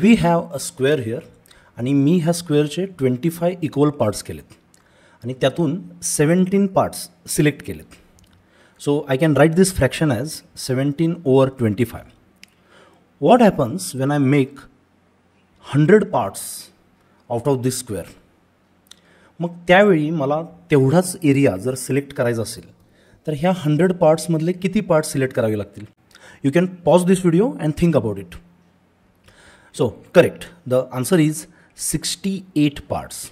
We have a square here आणि मी ह्या स्क्वेअरचे 25 इक्वल पार्ट्स केलेत आणि त्यातून 17 पार्ट्स सिलेक्ट केलेत. So I can right this fraction as 17/25. What happens when I make 100 parts out of this square. मग त्यावेळी मला तेवढाच एरिया जर सिलेक्ट करायचा असेल तर ह्या 100 पार्ट्समधले किती पार्ट्स सिलेक्ट करावे लागतील. You can pause this video and think about it. So correct, the answer is 68 parts.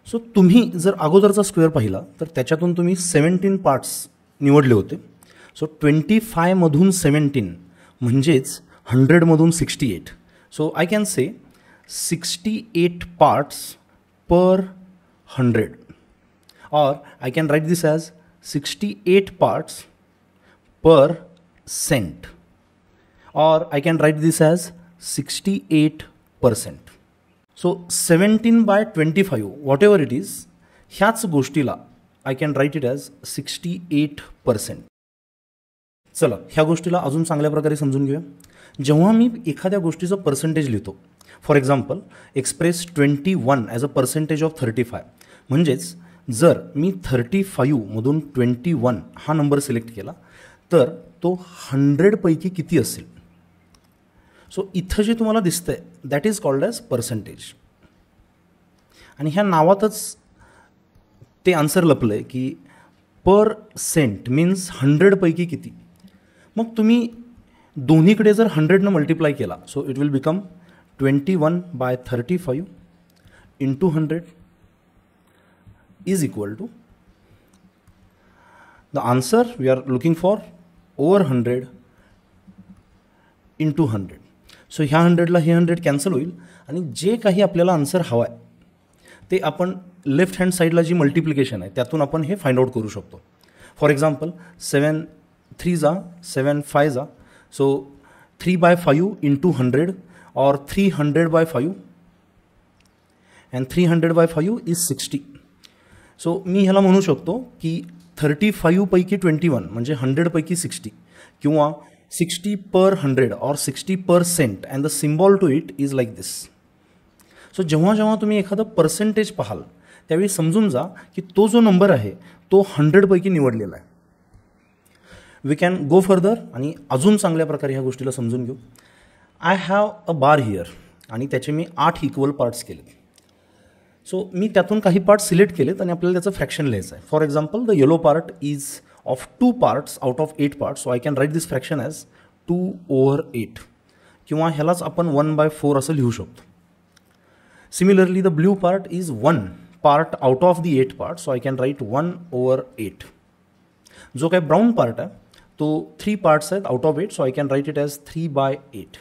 So तुम्ही जर अगोदरचा स्क्वेअर पाहिला तर त्याच्यातून तुम्ही 17 पार्ट्स निवडले होते. सो 25मधून 17 म्हणजेच 100मधून 68. So I can say 68 parts per 100, or I can write this as 68 parts per cent, or I can write this as 68%. So 17/25 whatever it is, ह्याच गोष्टीला I can write it as 68%. चला ह्या गोष्टीला अजून चांगल्या प्रकारे समजून घेऊया. जेव्हा मी एखाद्या गोष्टीचं पर्सेंटेज लिहितो, for example express 21 as a percentage of 35, म्हणजेच जर मी 35मधून 21 हा नंबर सिलेक्ट केला तर तो 100पैकी किती असेल. सो इथं जे तुम्हाला दिसतंय that is called as percentage. आणि ह्या नावातच ते आन्सर लपलं आहे की पर सेंट मीन्स 100पैकी किती. मग तुम्ही दोन्हीकडे जर 100ने मल्टिप्लाय केला so it will become 21/35 into 100 is equal to the answer we are looking for over 100 into 100. So ह्या 100ला हे 100 कॅन्सल होईल आणि जे काही आपल्याला आन्सर हवा आहे ते आपण लेफ्ट हँड साईडला जी मल्टिप्लिकेशन आहे त्यातून आपण हे फाइंड आउट करू शकतो. For example 7 3 7 5 so 3/5 into 100 or 300/5 and 300/5 is 60. So मी ह्याला म्हणू शकतो की 35पैकी 21 म्हणजे 100पैकी 60 किंवा 60 per 100 or 60% and the symbol to it is like this. So जेव्हा जेव्हा तुम्ही एखादं पर्सेंटेज पाहाल त्यावेळी समजून जा की तो जो नंबर आहे तो 100पैकी निवडलेला आहे. वी कॅन गो फर्दर आणि अजून चांगल्या प्रकारे ह्या गोष्टीला समजून घेऊ. I have a bar here आणि त्याचे मी 8 इक्वल पार्ट्स केलेत. सो मी त्यातून काही पार्ट्स सिलेक्ट केलेत आणि आपल्याला त्याचं फ्रॅक्शन लिहायचं आहे. For example the yellow part is of 2 parts out of 8 parts. So I can right this fraction as 2/8 किंवा ह्यालाच आपण 1/4 असं लिहू शकतो. Similarly the blue part is 1 part out of the 8 part. So I can right 1/8. जो काही brown part आहे तो 3 पार्ट्स आहेत out of 8. So I can write it as 3/8.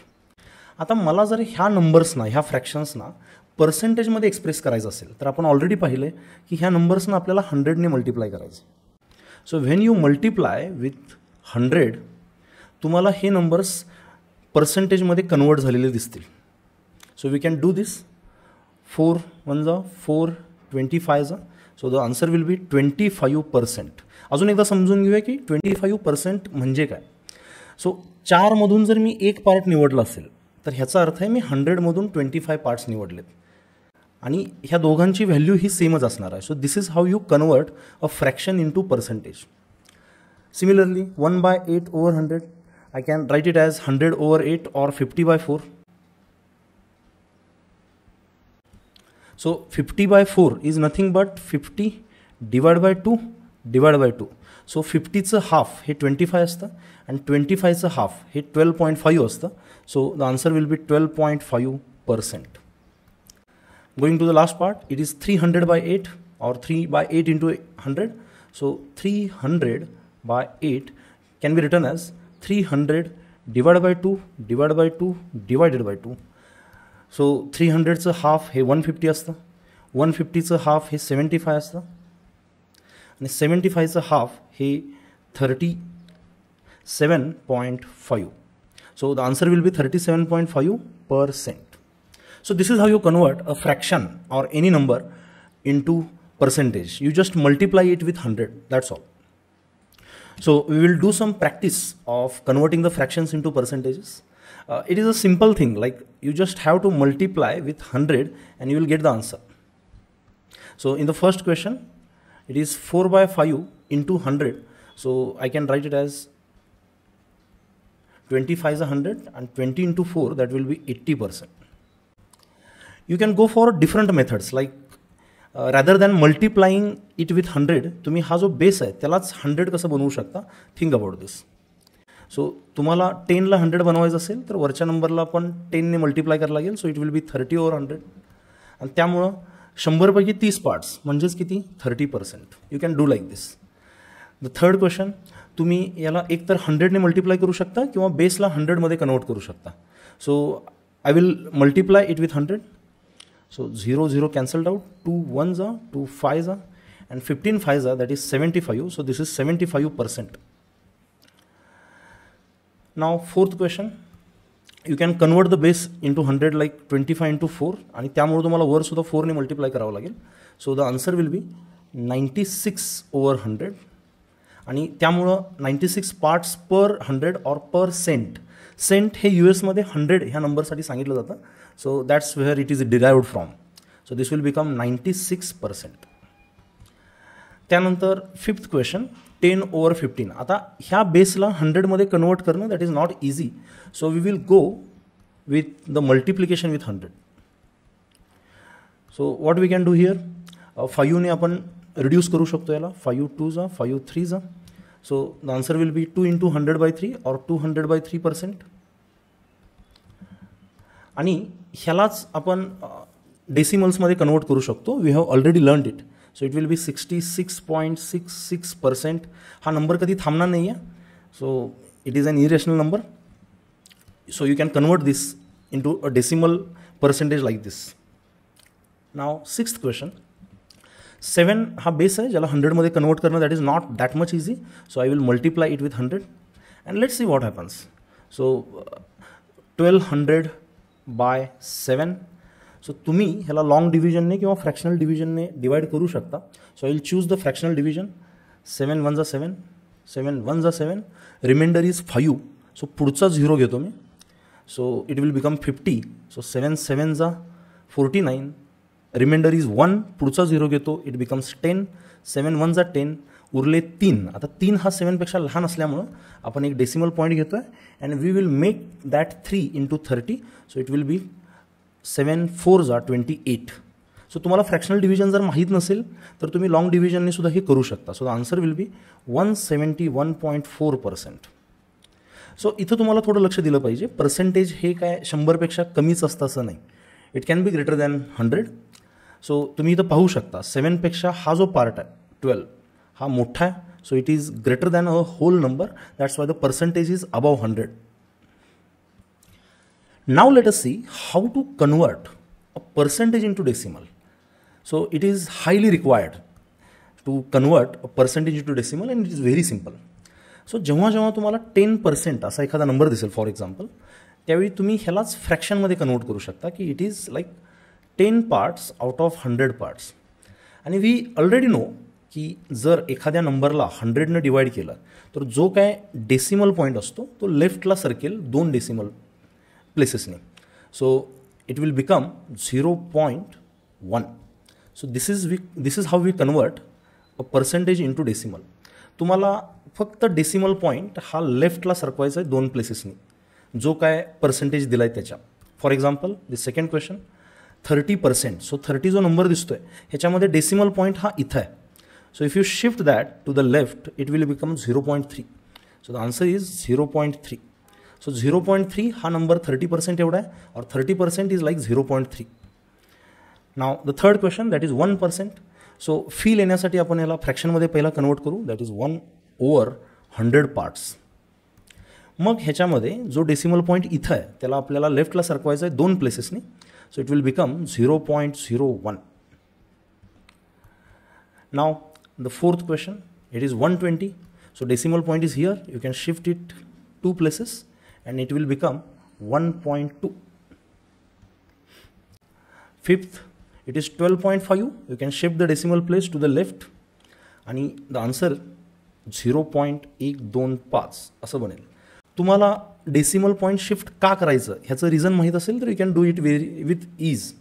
आता मला जर ह्या नंबर्सना ह्या फ्रॅक्शन्सना पर्सेंटेजमध्ये एक्सप्रेस करायचं असेल तर आपण ऑलरेडी पाहिले की ह्या नंबर्सना आपल्याला 100ने मल्टिप्लाय करायचं. So when you multiply with 100 तुम्हाला हे नंबर्स पर्सेंटेजमध्ये कन्वर्ट झालेले दिसतील. So we can do this. 4 1 4 25. So the answer will be 25%. अजून एकदा समजून घेऊया की 25% म्हणजे काय. सो 4मधून जर मी एक पार्ट निवडला असेल तर ह्याचा अर्थ आहे मी 100मधून 25 पार्ट्स निवडलेत आणि ह्या दोघांची व्हॅल्यू ही सेमच असणार आहे. So this is how you convert a fraction into percentage. Similarly 1/8 over 100 I can write it as 100/8 or 50/4. So 50/4 is nothing but 50 / 2 so 50चं हाफ हे 25 असतं आणि 25चं हाफ हे 12.5 असतं. So the answer will be 12.5%. Going to the last part, it is 300/8 or 3/8 into 100. So 300/8 can be written as 300 divided by 2 divided by 2 divided by 2. So 300चं half हे 150 असतं, 150चं half हे 75 असतं आणि 75चं हाफ हे 37.5. So the answer will be 37.5%. So this is how you convert a fraction or any number into percentage. You just multiply it with 100, that's all. So we will do some practice of converting the fractions into percentages. It is a simple thing, like you just have to multiply with 100 and you will get the answer. So in the first question, it is 4 by 5 into 100. So I can write it as 25 is 100 and 20 into 4, that will be 80%. You can go for different methods, like rather than multiplying it with 100, तुम्ही हा जो base आहे त्यालाच 100 कसं बनवू शकता, think about this. So तुम्हाला 10ला 100 बनवायचं असेल तर वरच्या नंबरला आपण 10ने मल्टिप्लाय करायला लागेल. So it will B 30 over 100 आणि त्यामुळं 100पैकी 30 पार्ट्स म्हणजेच किती 30%. You can do like this. The third question, तुम्ही याला एक तर 100ने मल्टिप्लाय करू शकता किंवा बेसला 100मध्ये कन्वर्ट करू शकता. So I will multiply it with 100. So 0, 0 cancelled out, 2 1s are, 2 5s are, and 15 5s are, that is 75. So this is 75%. Now fourth question, you can convert the base into 100 like 25 into 4 आणि त्यामुळे तुम्हाला वर सुद्धा 4ने multiply करावं लागेल. So the answer will B 96 over 100 आणि त्यामुळं 96 parts पर 100 और पर सेंट. सेंट हे US मध्ये 100 ह्या नंबरसाठी सांगितलं जातं. So that's where it is derived from. So this will become 96%. त्यानंतर फिफ्थ क्वेश्चन 10 ओव्हर 15. आता ह्या बेसला 100मध्ये कन्वर्ट करणं that is not easy. So we will go with the multiplication with 100. So what we can do here, 5ने आपण reduce करू शकतो याला. 5 2s are, 5 3s are. So the answer will B 2 into 100/3 और 200/3%. आणि ह्यालाच आपण डेसिमल्समध्ये कन्वर्ट करू शकतो. We have already learned it. So it will be 66.66%. हा नंबर कधी थांबणार नाही आहे. So it is an irrational number. So you can convert this into a decimal percentage like this. Now sixth question, 7 हा base आहे ज्याला 100मध्ये convert करणं that is not that much easy. So I will multiply it with 100 and let's see what happens. So 1200/7. So तुम्ही ह्याला long डिव्हिजनने किंवा fractional डिव्हिजनने divide करू शकता. So I will choose the fractional division. 7 1s are 7, 7 1s are 7, remainder is 5. So पुढचा 0 घेतो मी. So it will become 50. So 7 7s are 49, remainder is 1, पुढचा 0 घेतो, इट बिकम्स 10. 7 1s are 10, उरले 3. आता 3 हा 7पेक्षा लहान असल्यामुळं आपण एक डेसिमल पॉईंट घेतो आहे and we will make that 3 into 30. So it will be 7 4s are 28. So तुम्हाला फ्रॅक्शनल डिव्हिजन जर माहीत नसेल तर तुम्ही लॉंग डिव्हिजनने सुद्धा हे करू शकता. So the answer will B 171.4%. So इथं तुम्हाला थोडं लक्ष दिलं पाहिजे. पर्सेंटेज हे काय 100पेक्षा कमीच असतं असं नाही. It can be greater than 100. So तुम्ही इथं पाहू शकता 7पेक्षा हा जो पार्ट आहे 12 हा मोठा आहे. So it is greater than a whole number. That's why the percentage is above 100. Now let us see how to convert a percentage into decimal. So it is highly required to convert a percentage into decimal and it is very simple. So जेव्हा जेव्हा तुम्हाला 10% असा एखादा number दिसेल for example, त्यावेळी तुम्ही ह्यालाच फ्रॅक्शनमध्ये convert करू शकता की it is like 10 parts out of 100 parts. आणि वी ऑलरेडी नो की जर एखाद्या नंबरला 100ने डिवाइड केलं तर जो काय डेसिमल पॉईंट असतो तो लेफ्टला सरकेल 2 डेसिमल प्लेसेसने. So it will become 0.1. So this is how we convert a percentage into decimal. तुम्हाला फक्त डेसिमल पॉईंट हा लेफ्टला सरकवायचा आहे 2 प्लेसेसनी जो काय पर्सेंटेज दिला आहे त्याच्या. For example the second question 30%. So 30 जो नंबर दिसतोय ह्याच्यामध्ये डेसिमल पॉईंट हा इथं आहे. So if you shift that to the left it will become 0.3. So the answer is 0.3. So 0.3 हा नंबर 30% एवढा आहे और 30% is like 0.3. Now the third question that is 1%. So feel येण्यासाठी आपण याला फ्रॅक्शनमध्ये पहिला कन्वर्ट करू. That is 1/100 parts. मग ह्याच्यामध्ये जो डेसिमल पॉईंट इथं आहे त्याला आपल्याला लेफ्टला सरकवायचं आहे 2 प्लेसेसनी. So it will become 0.01. Now the fourth question it is 120. So decimal point is here. You can shift it 2 places and it will become 1.2. Fifth, it is 12.5. You can shift the decimal place to the left आणि the answer 0.125 असं बनेल. तुम्हाला decimal point shift का करायचं ह्याचं reason माहीत असेल तर you can do it with ease.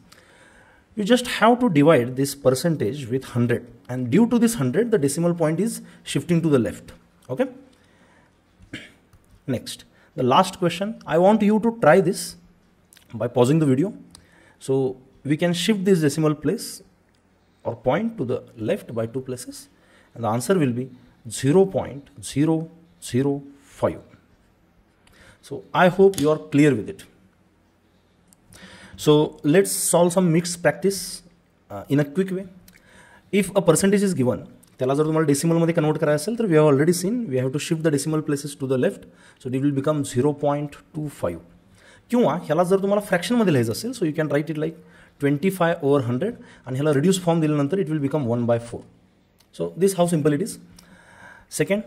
You just have to divide this percentage with 100, and due to this 100 the decimal point is shifting to the left. Okay, next, the last question, I want you to try this by pausing the video. So we can shift this decimal place or point to the left by 2 places, and the answer will be 0.005. So I hope you are clear with it. So let's solve some mixed practice in a quick way. If a percentage is given, त्याला जर तुम्हाला डेसिमलमध्ये convert करायचं असेल तर we have already seen we have to shift the decimal places to the left, so it will become 0.25. किंवा ह्याला जर तुम्हाला फ्रॅक्शनमध्ये लिहायचं असेल so you can write it like 25/100 आणि ह्याला रिड्यूस फॉर्म दिल्यानंतर it will become 1/4. So this how simple it is. Second,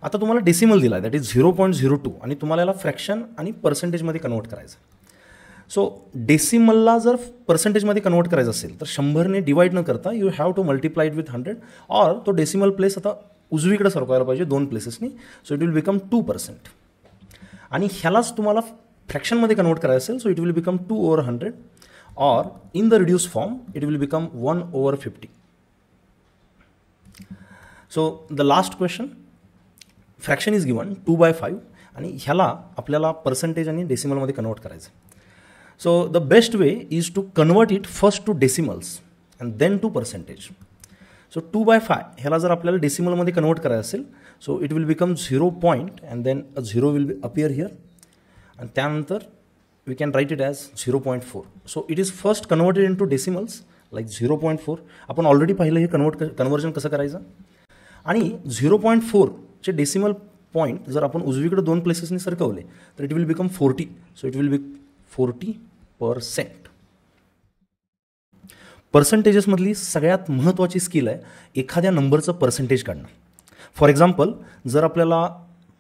आता तुम्हाला डेसिमल दिला आहे दॅट इज 0.02 आणि तुम्हाला याला फ्रॅक्शन आणि पर्सेंटेजमध्ये कन्वर्ट करायचं. सो डेसिमलला जर पर्सेंटेजमध्ये कन्वर्ट करायचं असेल तर 100ने डिवाइड न करता you have to multiply it with 100, और तो डेसिमल प्लेस आता उजवीकडे सरकवायला पाहिजे 2 प्लेसेसनी, सो इट विल बिकम 2%. आणि ह्यालाच तुम्हाला फ्रॅक्शनमध्ये कन्वर्ट करायचं असेल सो इट विल बिकम 2/100, और in the reduce form it will become 1/50. So the last question, fraction is given 2/5 आणि ह्याला आपल्याला पर्सेंटेज आणि डेसिमलमध्ये कन्वर्ट करायचं. So the best way is to convert it first to decimals and then to percentage. So 2/5 ह्याला जर आपल्याला डेसिमलमध्ये convert करायचं असेल so it will become 0 point and then a 0 will appear here, आणि त्यानंतर we can write it as 0.4. So it is first converted in to decimals like 0.4. आपण already पाहिलं हे कन्वर्जन कसं करायचं. आणि 0.4चे डेसिमल पॉईंट जर आपण उजवीकडे 2 प्लेसेसनी सरकवले तर it will become 40. So it will बी 40%. पर्सेंटेजेसमधली सगळ्यात महत्त्वाची स्किल आहे एखाद्या नंबरचं पर्सेंटेज काढणं. फॉर एक्झाम्पल, जर आपल्याला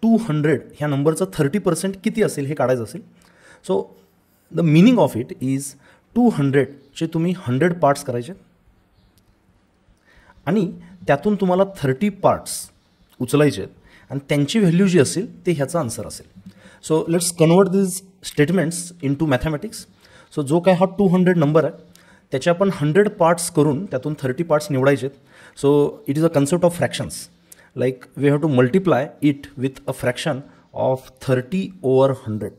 200 ह्या नंबरचं 30% किती असेल हे काढायचं असेल, so the meaning of it is 200चे तुम्ही 100 पार्ट्स करायचे आणि त्यातून तुम्हाला 30 पार्ट्स उचलायचे आहेत आणि त्यांची व्हॅल्यू जी असेल ते ह्याचा आन्सर असेल. So let's convert this statements into mathematics. सो जो काय हा 200 नंबर आहे त्याचे आपण 100 पार्ट्स करून त्यातून 30 पार्ट्स निवडायचे. So it is a concept of fractions, like we have to multiply it with a fraction of 30/100.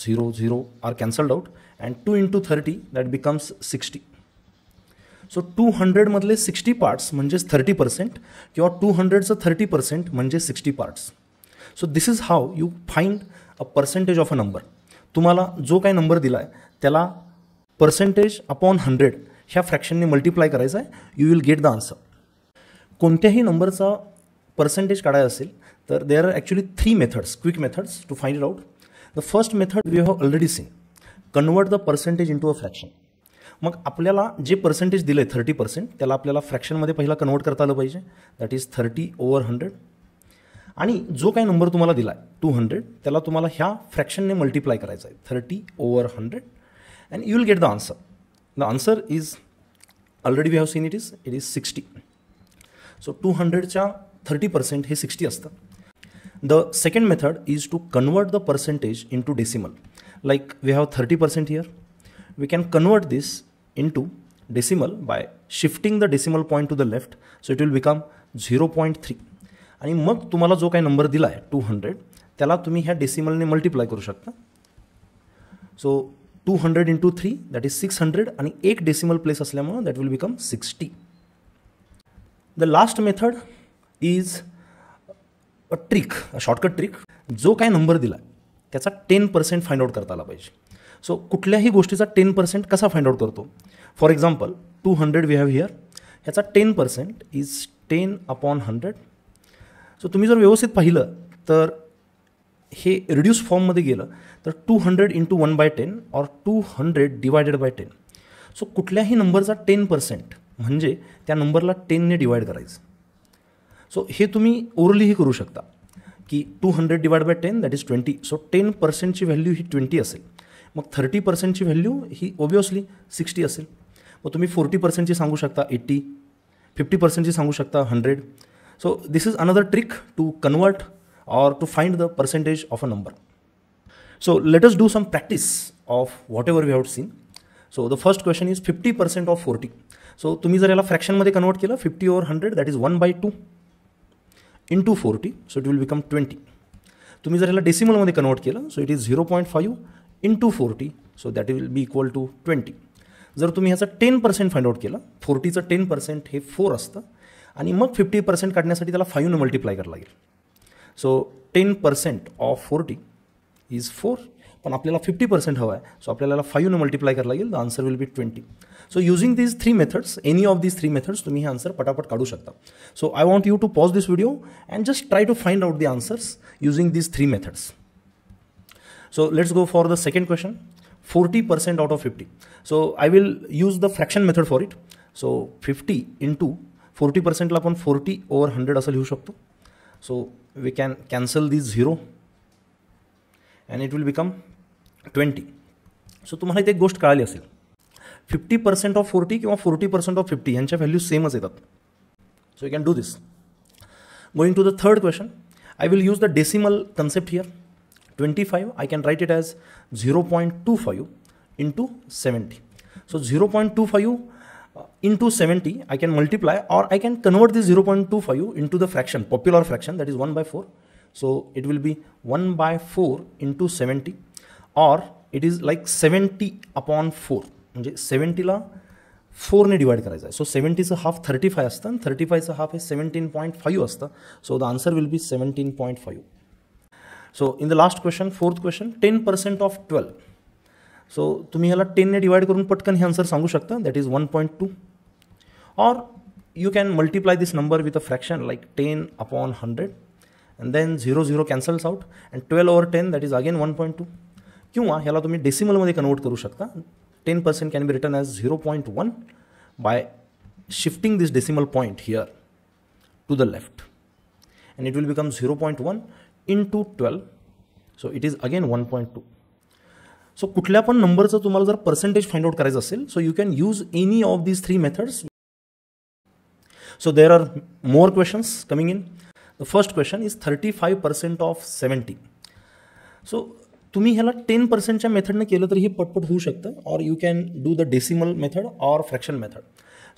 0 0 are cancelled out and 2 × 30 that becomes 60. So 200मधले 60 पार्ट्स म्हणजेच 30% किंवा 200चं 30% म्हणजे 60 parts. So this is how you find a percentage of a number. तुम्हाला जो काही number दिला आहे त्याला पर्सेंटेज अपॉन 100 ह्या फ्रॅक्शनने मल्टिप्लाय करायचं आहे, you will get the answer. कोणत्याही नंबरचा पर्सेंटेज काढायचा असेल तर there are actually 3 methods, quick methods to find it out. The first method we have already seen, convert the percentage in to a fraction. मग आपल्याला जे पर्सेंटेज दिलं आहे 30% त्याला आपल्याला फ्रॅक्शनमध्ये पहिला कन्वर्ट करता आलं पाहिजे, दॅट इज 30/100. आणि जो काही नंबर तुम्हाला दिला आहे 200 त्याला तुम्हाला ह्या फ्रॅक्शनने मल्टिप्लाय करायचं आहे 30/100 and you will get the answer. The answer is already we have seen it is 60. So 200च्या 30% हे 60 असतं. The second method is to convert the percentage in to decimal. Like we have 30% here, we can convert this in to decimal by shifting the decimal point to the left, so it will become 0.3. आणि मग तुम्हाला जो काही number दिला आहे 200 त्याला तुम्ही ह्या डेसिमलने मल्टिप्लाय करू शकता. सो 200 × 3 दॅट इज 600 आणि एक डेसिमल प्लेस असल्यामुळे that will become 60. The last method is a trick, a shortcut trick. जो काय नंबर दिला आहे त्याचा 10% फाइंड आउट करता आला पाहिजे. सो कुठल्याही गोष्टीचा 10% कसा फाइंड आउट करतो. For example 200 we have here, ह्याचा 10% इज 10/100. सो तुम्ही जर व्यवस्थित पाहिलं तर हे रिड्यूस फॉर्ममध्ये गेलं तर 200 × 1/10 और 200 डिवायडेड बाय 10. सो कुठल्याही नंबरचा 10% म्हणजे त्या नंबरला 10ने डिवाइड करायचं. सो हे तुम्ही ओरलीही करू शकता की 200 divide by 10 that is 20. So 10%ची व्हॅल्यू ही 20 असेल, मग 30%ची व्हॅल्यू ही ऑब्वियसली 60 असेल. मग तुम्ही 40%ची सांगू शकता 80, 50%ची सांगू शकता 100. So this is another trick to convert or to find the percentage of a number. So let us do some practice of whatever we have seen. So the first question is 50% of 40. So तुम्ही जर याला फ्रॅक्शनमध्ये convert केलं 50 over 100 that is 1/2 into 40, so it will become 20. तुम्ही जर याला डेसिमलमध्ये convert केलं so it is 0.5 into 40, so that will be equal to 20. जर तुम्ही ह्याचा 10% फाइंड आउट केलं, 40चं 10% हे 4 असतं आणि मग 50% काढण्यासाठी त्याला 5 ने मल्टिप्लाय करावं लागेल. सो 10% ऑफ 40 इज 4, पण आपल्याला 50% हवा आहे, सो आपल्याला 5 ने मल्टिप्लाय करावं लागेल. The answer will be 20. So using these 3 methods, any of these 3 methods तुम्ही हे आन्सर पटापट काढू शकता. So I want you to pause this video and just try to find out the answers using these 3 methods. So let's go for the second question. 40% out of 50. So I will use the fraction method for it. So 50 into 40% ला आपण 40 over 100 असं लिहू शकतो. So we can cancel this 0 and it will become 20. So तुम्हाला इथे एक गोष्ट कळाली असेल, 50% of 40 किंवा 40% of 50 यांच्या व्हॅल्यूज सेमच येतात. So you can do this. Going to the third question, I will use the decimal concept here. 25, I can write it as 0.25 into 70. So 0.25 into 70, I can multiply, or I can convert this 0.25 into the fraction, popular fraction, that is 1/4. So it will be 1/4 into 70, or it is like 70 upon 4. म्हणजे 70ला 4 ने divide करायचं आहे. So 70चं half 35 असतं आणि 35चं half हे 17.5 असतं. So the answer will B 17.5. So in the last question, fourth question, 10% of 12. So तुम्ही ह्याला 10 ने डिवाइड करून पटकन हे आन्सर सांगू शकता, that is 1.2. Or you can multiply this number with a fraction like 10 upon 100 and then 0 cancels out and 12 over 10 that is again 1.2. किंवा ह्याला तुम्ही डेसिमलमध्ये कन्वर्ट करू शकता. 10% can be written as 0.1 by shifting this decimal point here to the left and it will become 0.1 into 12, so it is again 1.2. So कुठल्या पण नंबरचं तुम्हाला जर पर्सेंटेज फाइंड आउट करायचं असेल, so you can use any of these 3 methods. So there are more questions coming in. The first question is 35% of 70. So तुम्ही ह्याला 10%च्या मेथडने केलं तर हे पटपट होऊ शकतं, or you can do the decimal method or fraction method.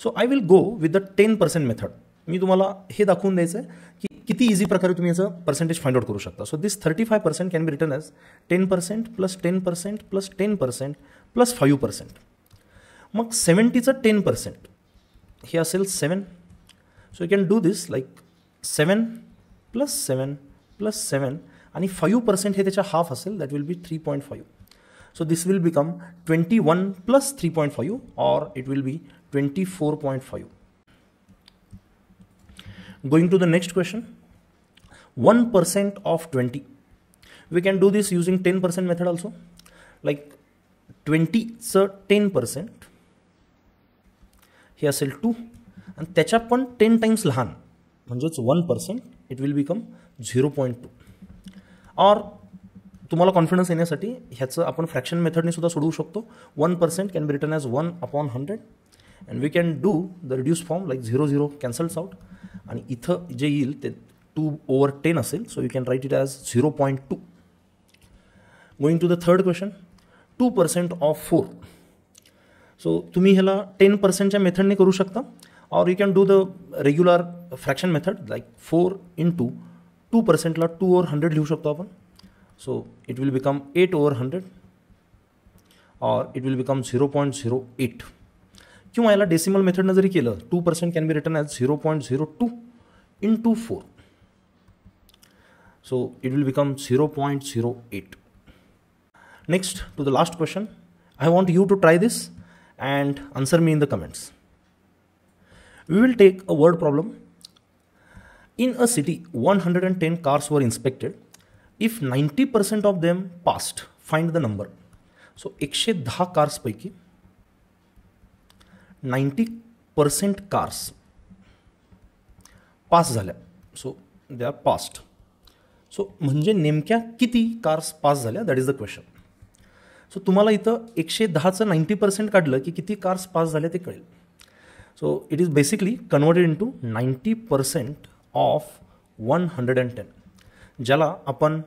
So I will go with the 10% method. मी तुम्हाला हे दाखवून द्यायचं आहे की किती इझी प्रकारे तुम्ही याचं पर्सेंटेज फाइंड आउट करू शकता. So this 35% can be written as 10% plus 10% plus 10% plus 5%. मग 70चं 10% हे असेल 7. So you can do this like 7 plus 7 plus 7 आणि 5% हे त्याच्या हाफ असेल, that will B 3.5. So this will become 21 plus 3.5 or it will B 24.5. Going to the next question, 1% of 20. We can do this using 10% method also. Like 20चं 10% हे असेल 2 आणि त्याच्या पण 10 times लहान म्हणजेच 1%, इट विल बिकम 0.2. और तुम्हाला कॉन्फिडन्स येण्यासाठी ह्याचं आपण फ्रॅक्शन मेथडने सुद्धा सोडवू शकतो. 1% can be written as 1 upon 100 and we can do the reduced form like 0 cancels out आणि इथं जे येईल ते 2 over 10 असेल. So you can write it as 0.2. Going to the third question, 2% of 4. सो तुम्ही ह्याला 10%च्या मेथडने करू शकता, और you can do the regular fraction method like 4 into 2%ला 2 over 100 लिहू शकतो आपण. So it will become 8 over 100 और इट विल बिकम 0.08. किंवा याला डेसिमल मेथडनं जरी केलं, 2% can be written as 0.02 into 4. So it will become 0.08. Next, to the last question. I want you to try this and answer me in the comments. We will take a word problem. In a city, 110 cars were inspected. If 90% of them passed, find the number. So 110 cars पैकी 90% cars pass झाल्या. So they are passed. So म्हणजे नेमक्या किती cars pass झाल्या, that is the question. So तुम्हाला इथं 110चं 90% काढलं की किती कार्स पास झाले ते कळेल. So it is basically converted into 90% of 110. ज्याला आपण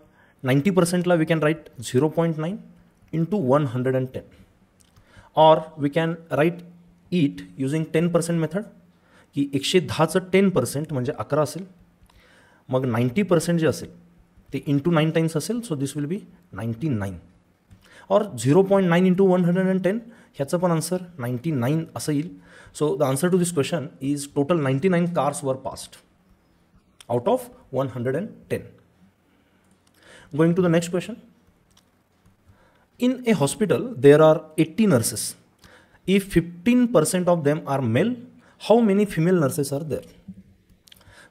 90%ला वी कॅन राईट 0.9 इंटू 110 और we can write it using 10% method की 110चं 10% म्हणजे 11 असेल, मग 90% जे असेल ते इंटू 9 टाइम्स असेल, सो दिस विल बी 99 और 0.9 इंटू 110 ह्याचं पण आन्सर 99 असं येईल. So the answer to this question is total 99 cars were passed out of 110. Going to the next question. In a hospital, there are 80 nurses. If 15% of them are male, how many female nurses are there?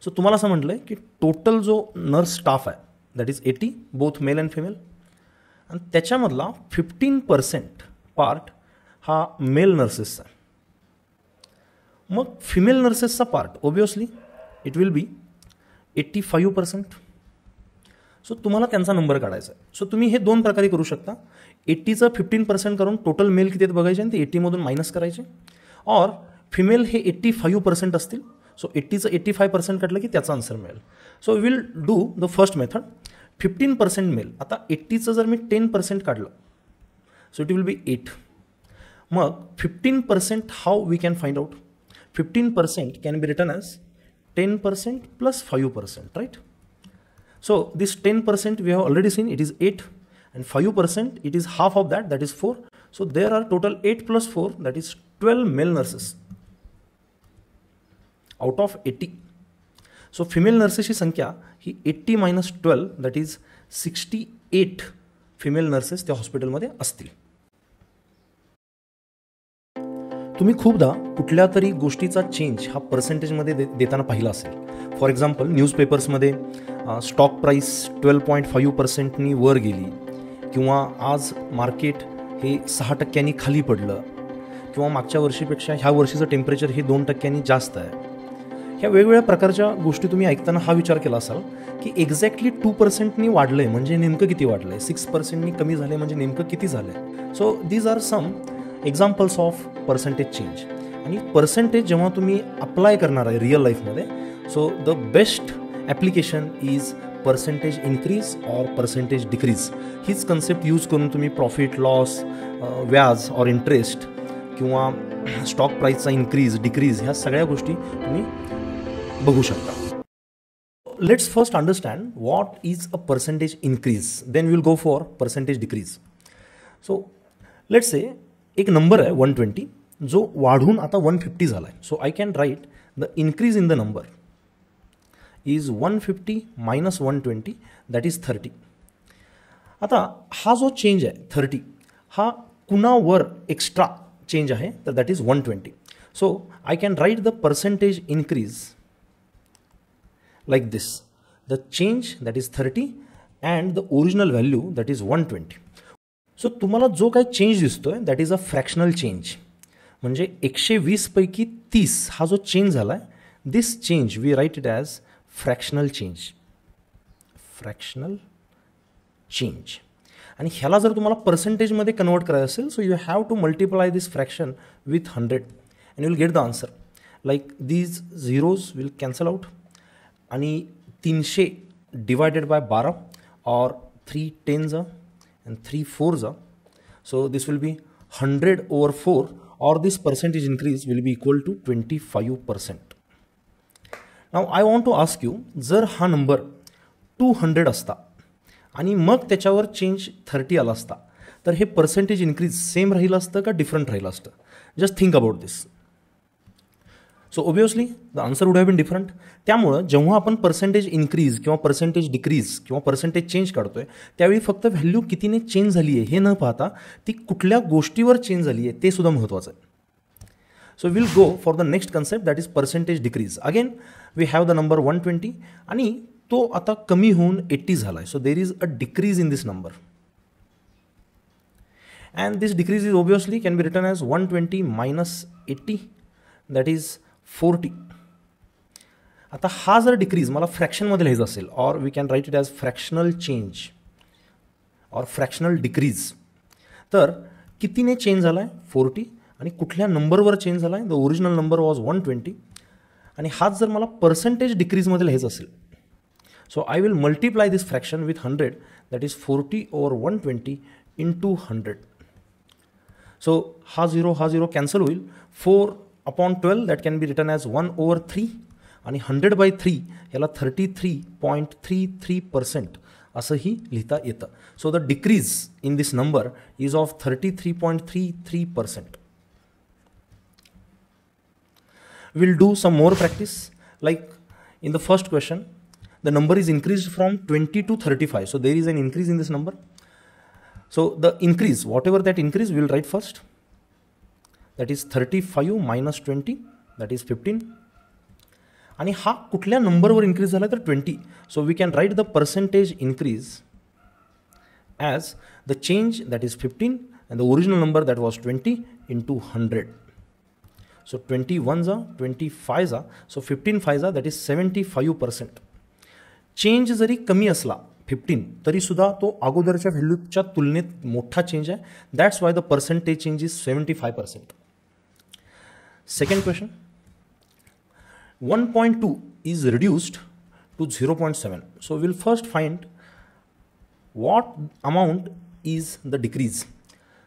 So तुम्हाला असं म्हटलं आहे की total जो nurse staff आहे that is 80 both male and female, आणि त्याच्यामधला 15% part हा मेल नर्सेसचा आहे. मग फिमेल नर्सेसचा part obviously it will be 85%. So तुम्हाला त्यांचा नंबर काढायचा आहे. सो तुम्ही हे दोन प्रकारे करू शकता. 80चं 15% करून टोटल मेल किती बघायचे आणि ते 80मधून मायनस करायचे, और फिमेल हे 85% असतील. सो 80चं 85% काढलं की त्याचा आन्सर मिळेल. So will do the first method. 15% मेल. आता 80चं जर मी 10% काढलं सो इट विल बी 8. मग 15% how we can find out. 15% can be written as 10% plus 5%, right. So this 10% we have already seen, it is 8, and 5% it is half of that is 4. So there are total 8 plus 4, that is 12 male nurses out of 80. So female nurses ची संख्या ही 80 minus 12, that is 68 female nurses त्या हॉस्पिटलमध्ये असतील. तुम्ही खूपदा कुठल्या तरी गोष्टीचा चेंज हा पर्सेंटेजमध्ये देताना पाहिला असेल. फॉर एक्झाम्पल न्यूजपेपर्समध्ये स्टॉक प्राईस 12.5%नी वर गेली, किंवा आज मार्केट हे 6% खाली पडलं, किंवा मागच्या वर्षीपेक्षा ह्या वर्षीचं टेम्परेचर हे 2% जास्त आहे. ह्या वेगवेगळ्या प्रकारच्या गोष्टी तुम्ही ऐकताना हा विचार केला असाल की एक्झॅक्टली 2%नी वाढलं आहे म्हणजे नेमकं किती वाढलं आहे, 6%नी कमी झालं आहे म्हणजे नेमकं किती झालं आहे. So these are some examples of percentage change. आणि पर्सेंटेज जेव्हा तुम्ही अप्लाय करणार आहे रिअल लाईफमध्ये, so the best application is percentage increase or percentage decrease. हीच कन्सेप्ट यूज करून तुम्ही प्रॉफिट लॉस, व्याज ऑर इंटरेस्ट, किंवा स्टॉक प्राईसचा इन्क्रीज डिक्रीज ह्या सगळ्या गोष्टी तुम्ही बघू शकता. Let's first understand what is a percentage increase, then will go for percentage decrease. So let's say एक नंबर आहे 120 जो वाढून आता 150 झाला आहे. So I can write the increase in the number is 150 minus 120, that is 30. आता हा जो चेंज आहे 30 हा कुणावर एक्स्ट्रा चेंज आहे तर that is 120. So I can write the percentage increase like this. The change that is 30 and the original value that is 120. So तुम्हाला जो काही चेंज दिसतोय that is a fractional change. म्हणजे 120 पैकी 30 हा जो चेंज झाला आहे, this change we write it as fractional change. Fractional change. आणि ह्याला जर तुम्हाला पर्सेंटेजमध्ये कन्वर्ट करायचं असेल, so you have to multiply this fraction with 100 and you will get the answer. Like these zeros will cancel out, आणि 300 divided by 12 और 3 10s and 3 4s. So this will be 100 over 4, or this percentage increase will be equal to 25%. Now I want to ask you, जर हा number 200 असता आणि मग त्याच्यावर change 30 आला असता तर हे पर्सेंटेज इन्क्रीज सेम राहिलं असतं का डिफरंट राहिलं असतं? Just think about this. So obviously the answer would have been different. त्यामुळं जेव्हा आपण पर्सेंटेज इन्क्रीज किंवा पर्सेंटेज डिक्रीज किंवा पर्सेंटेज चेंज काढतोय त्यावेळी फक्त व्हॅल्यू कितीने चेंज झाली आहे हे न पाहता ती कुठल्या गोष्टीवर चेंज झाली आहे ते सुद्धा महत्त्वाचं आहे. So will go for the next concept that is percentage decrease. Again we have the number 120 आणि तो आता कमी होऊन 80 झाला आहे. So there is a decrease in this number, and this decrease is obviously can be written as 120 minus 80, that is 40. आता हा जर डिक्रीज मला फ्रॅक्शनमध्ये लिहायचं असेल, or we can write it as fractional change or fractional decrease, तर कितीने change झाला आहे 40, आणि कुठल्या नंबरवर चेंज झाला आहे, द ओरिजिनल नंबर वॉज 120. आणि हाच जर मला पर्सेंटेज डिक्रीजमध्ये लिहायचं असेल So I will multiply this fraction with 100, that is 40 over 120 into 100. So हा 0 cancel होईल. 4 upon 12 that can be written as 1 over 3 आणि 100 by 3 याला 33.33% असंही लिहिता येतं. So the decrease in this number is of 33.33%. We'll do some more practice. Like in the first question, the number is increased from 20 to 35. So there is an increase in this number. So the increase, whatever that increase, we will write first. That is 35 minus 20, that is 15. आणि हा कुठल्या नंबरवर increase झाला तर 20. So we can write the percentage increase as the change, that is 15, and the original number that was 20 into 100. So 20 ones are 25 are, so 15 5s are, that is 75%. Change जरी कमी असला 15 तरी सुद्धा तो अगोदरच्या व्हॅल्यूच्या तुलनेत मोठा चेंज आहे. That's why the percentage change is 75%. Second question, 1.2 is reduced to 0.7. So we'll first find what amount is the decrease.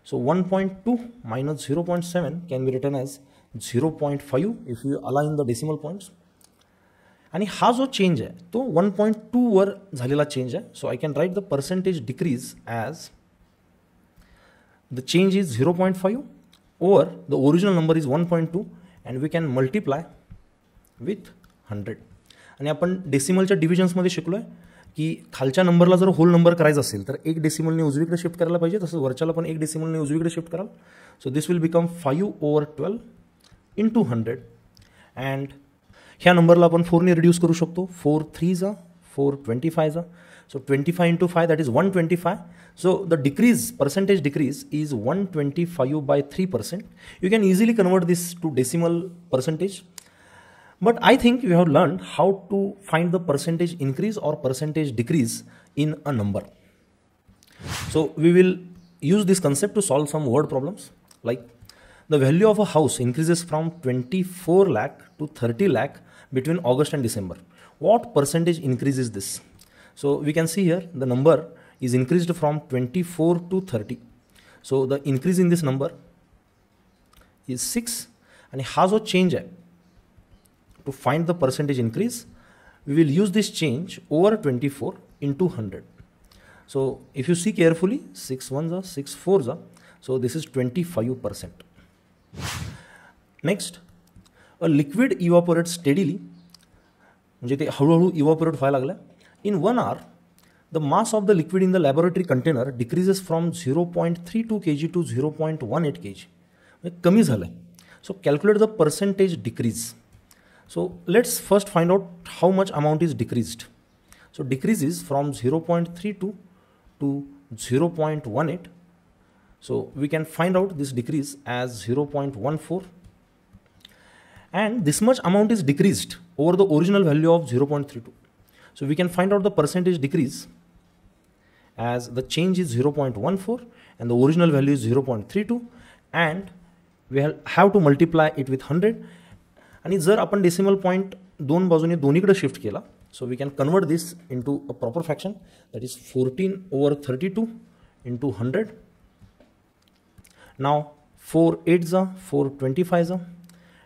So 1.2 minus 0.7 can be written as 0.5 if you align the decimal points. आणि हा जो change आहे तो 1.2 वर झालेला change आहे. So I can write the percentage decrease as the change is 0.5 over the original number is 1.2 and we can multiply with 100. आणि आपण डेसिमलच्या डिव्हिजन्समध्ये शिकलो आहे की खालच्या नंबरला जर होल नंबर करायचा असेल तर एक डेसिमलने उजवीकडे शिफ्ट करायला पाहिजे, तसंच वरच्याला पण एक डेसिमलने उजवीकडे शिफ्ट कराल. So this will become 5 over 12 into 100. And ह्या नंबरला आपण 4ने रिड्यूस करू शकतो. 4 3s are 4 25s are. So 25 into 5, that is 125. So the decrease, percentage decrease is 125 by 3%. You can easily convert this to decimal percentage. But I think you have learned how to find the percentage increase or percentage decrease in a number. So we will use this concept to solve some word problems. Like the value of a house increases from 24 lakh to 30 lakh between August and December. What percentage increase is this? So we can see here the number is increased from 24 to 30. So the increase in this number is 6. And ha jo change hai, to find the percentage increase, we will use this change over 24 into 100. So if you see carefully, 6 1s are 6 4s are. So this is 25%. Next, a liquid evaporates steadily. म्हणजे ते हळूहळू evaporate व्हायला लागलं. In 1 hour, the mass of the liquid in the laboratory container decreases from 0.32 kg to 0.18 kg. म्हणजे कमी झालं आहे. So calculate the percentage decrease. So let's first find out how much amount is decreased. So decrease is from 0.32 to 0.18. So we can find out this decrease as 0.14. And this much amount is decreased over the original value of 0.32. So we can find out the percentage decrease as the change is 0.14 and the original value is 0.32, and we have to multiply it with 100. आणि जर आपण decimal point दोन बाजूने दोन्हीकडे shift केला, so we can convert this into a proper fraction, that is 14 over 32 into 100. Now 4 8s are 4 25s are,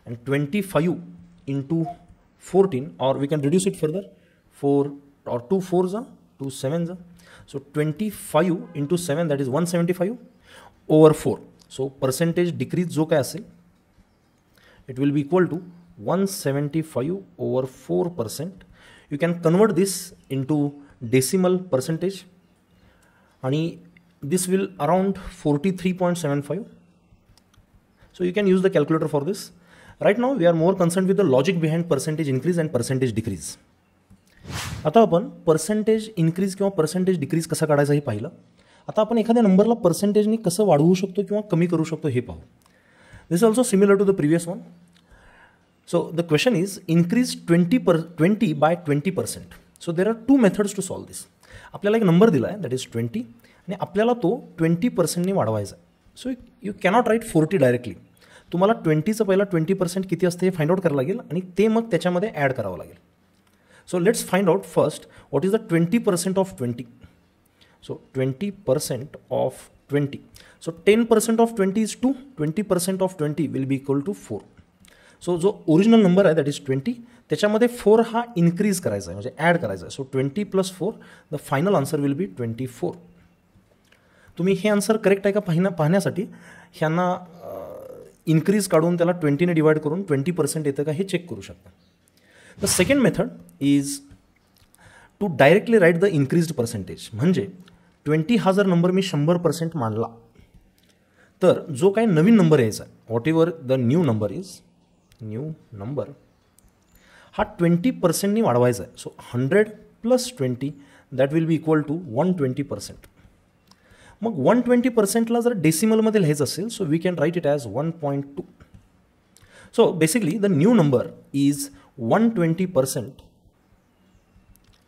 and 25 into 14, or we can reduce it further, 4 or 2 4s are 2 7s are. So 25 into 7, that is 175 over 4. So percentage decrease जो काय असेल, it will be equal to 175 over 4%. You can convert this into decimal percentage, and this will around 43.75. So you can use the calculator for this. Right now we are more concerned with the logic behind percentage increase and percentage decrease. आता आपण percentage increase किंवा percentage decrease कसा काढायचा हे पाहिलं. आता आपण एखाद्या नंबरला पर्सेंटेजनी कसं वाढवू शकतो किंवा कमी करू शकतो हे पाहू. This is also similar to the previous one. So the question is increase 20 by 20%. So there are two methods to solve this. आपल्याला एक नंबर दिला आहे, that is 20, आणि आपल्याला तो 20%ने वाढवायचा आहे. So you cannot write 40 directly. तुम्हाला 20चं पहिला 20% किती असते हे फाइंड आउट करावं लागेल आणि ते मग त्याच्यामध्ये ॲड करावं लागेल. So let's find out first what is the 20% of 20. So 20% of 20. So 10% of 20 is 2, 20% of 20 will be equal to 4. So जो ओरिजिनल नंबर आहे दॅट इज 20, त्याच्यामध्ये 4 हा इन्क्रीज करायचा आहे, म्हणजे ॲड करायचा आहे. So 20 + 4 the final answer will बी 24. तुम्ही हे आन्सर करेक्ट आहे का पाहण्यासाठी ह्यांना इन्क्रीज काढून त्याला 20ने डिवाइड करून 20% येतं का हे चेक करू शकता. The second method is to directly write the increased percentage. म्हणजे 20 हा जर नंबर मी 100% मानला तर जो काही नवीन नंबर यायचा whatever the new number is, new number हा 20%नी वाढवायचा आहे. So 100 + 20 that will be equal to 120%. मग 120%ला जर डेसिमलमध्ये लिहायचं असेल so we can write it as 1.2. So basically the new number is 120%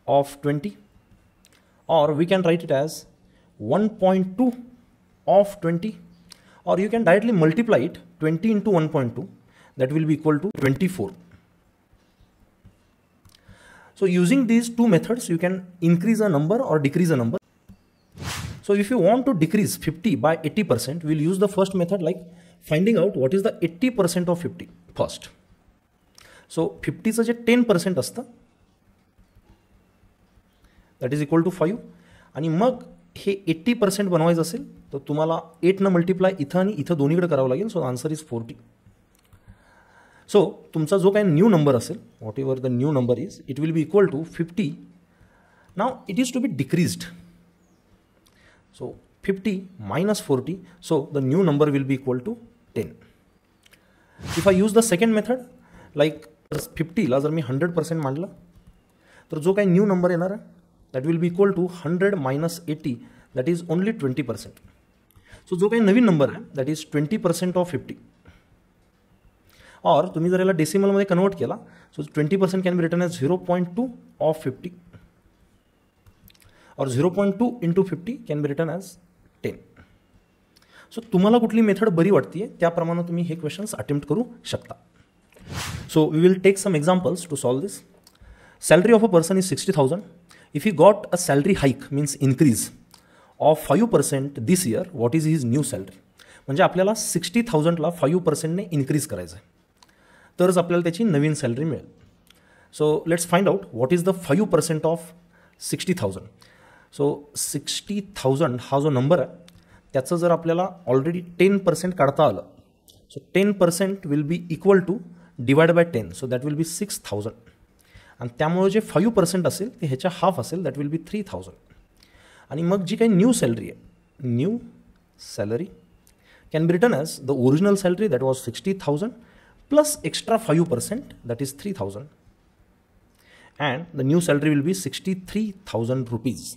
of 20, or we can write it as 1.2 of 20, or you can directly multiply it 20 into 1.2, that will be equal to 24. So using these two methods you can increase a number or decrease a number. So if you want to decrease 50 by 80%, we'll use the first method, like finding out what is the 80% of 50 first. So 50 चं जे 10% असतं that is equal to 5, आणि मग हे 80% बनवायचं असेल तर तुम्हाला 8 मल्टिप्लाय इथं आणि इथं दोन्हीकडे करावं लागेल. So answer is 40. सो तुमचा जो काही न्यू नंबर असेल whatever the new number is it will be equal to 50. Now it is to be decreased. So 50 - 40, so the new number will be equal to 10. If I use the second method, like 50ला जर मी 100% मांडलं तर जो काही new number येणार आहे that will be equal to 100 - 80, that is only 20%. So जो काही नवीन नंबर आहे that is 20% of 50. और तुम्ही जर याला डेसिमलमध्ये कन्वर्ट केला so 20% can be written as 0.2 of 50, और 0.2 into 50 can be written as 10. सो तुम्हाला कुठली मेथड बरी वाटते त्याप्रमाणे तुम्ही हे क्वेश्चन्स अटेम्प्ट करू शकता. So we will take some examples to solve this. Salary of a person is 60,000. If he got a salary hike, means increase of 5% this year, what is his new salary? म्हणजे आपल्याला 60,000ला 5%ने increase करायचं आहे तरच आपल्याला त्याची नवीन salary मिळेल. So let's find out what is the 5% of 60,000. So 60,000 हा जो नंबर आहे त्याचं जर आपल्याला ऑलरेडी 10% काढता आलं so 10% will be equal to divide by 10, so that will be 6,000. आणि त्यामुळे जे 5% असेल ते ह्याच्या हाफ असेल दॅट विल बी 3,000. आणि मग जी काही न्यू सॅलरी आहे, new salary can be written as the original salary that was 60,000 plus extra 5% that is 3,000, and the new salary will be 63,000 rupees.